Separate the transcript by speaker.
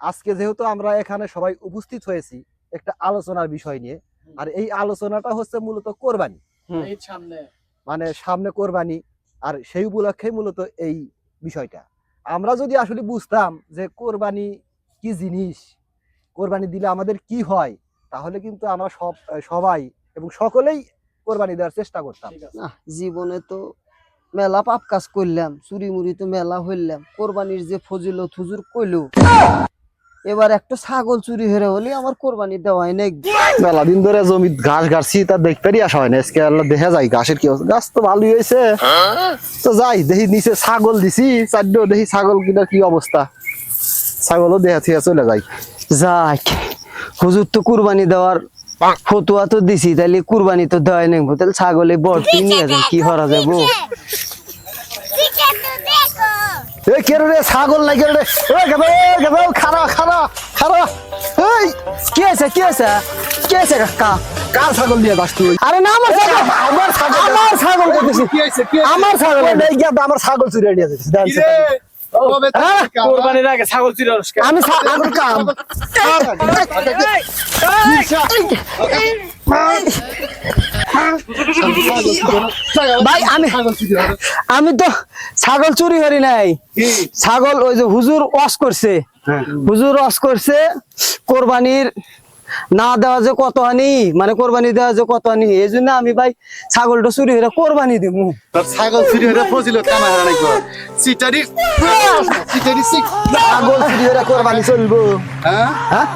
Speaker 1: আজকে যেহেতু আমরা এখানে সবাই উপস্থিত হয়েছি একটা আলোচনার বিষয় নিয়ে, আর এই আলোচনাটা হচ্ছে মূলত কোরবানি। মানে সামনে কোরবানি, আর সেই উপলক্ষে মূলত এই বিষয়টা আমরা যদি আসলে বুঝতাম যে কোরবানি কি জিনিস, কোরবানি দিলে আমাদের কি হয়, তাহলে কিন্তু আমরা সবাই এবং সকলেই কোরবানি দেওয়ার চেষ্টা করতাম।
Speaker 2: জীবনে তো মেলা পাপ কাজ করলাম, চুরি মুড়ি তো মেলা হইলাম, কোরবানির যে ফজিলত হুজুর কইলো, এবার একটা ছাগল চুরি হেরে হলে আমার কোরবানি দেওয়াই নাই।
Speaker 1: মেলা দিন ধরে জমি ঘাস ঘাটছি, তা দেখতেই আসা হয় না। আজকে আল্লাহ দেখা যায় ঘাসের কি অবস্থা। গাছ তো ভালোই হয়েছে, তো যাই দেখি নিচে ছাগল দিছি চারটো, দেখি ছাগল কিনা কি অবস্থা। ছাগলও দেখা থিয়া চলে যাই।
Speaker 2: যাক, হুজুর তো কুরবানি দেওয়ার ফতুয়া তো দিছি, তাহলে কুরবানি তো দেওয়াই নাই, তাহলে ছাগলে বর্তি নিয়ে যান, কি করা যাবো।
Speaker 1: এ কে রে, ছাগল লাগে রে, খারা খারা খারা। এই
Speaker 2: কি আছে কি আছে কি আছে কাকা?
Speaker 1: কার ছাগল নিয়ে যাস তুই?
Speaker 2: আরে না, আমার ছাগল,
Speaker 1: আমার ছাগল,
Speaker 2: আমার ছাগল করতেছি, আমার ছাগল
Speaker 1: আমার ছাগল চুরি নিয়ে যাচ্ছিস।
Speaker 3: কোরবানির আগে ছাগল চুরি হলো কেন?
Speaker 2: আমি ছাগল কাম ভাই, আমি তো ছাগল চুরি করি নাই। ছাগল ওই যে হুজুর ওয়াশ করছে, হুজুর ওয়াশ করছে কোরবানির না দেওয়া যে কত হানি, মানে কোরবানি দেওয়া যে কত হানি, এই জন্য আমি ভাই ছাগলটা চুরি করে কোরবানি দিব।
Speaker 4: ছাগল চুরি হয়ে ফজিলত কামাই হারা নাই গো। চিটারি
Speaker 1: ছাগল চুরি করে কোরবানি চলবো?
Speaker 4: হ্যাঁ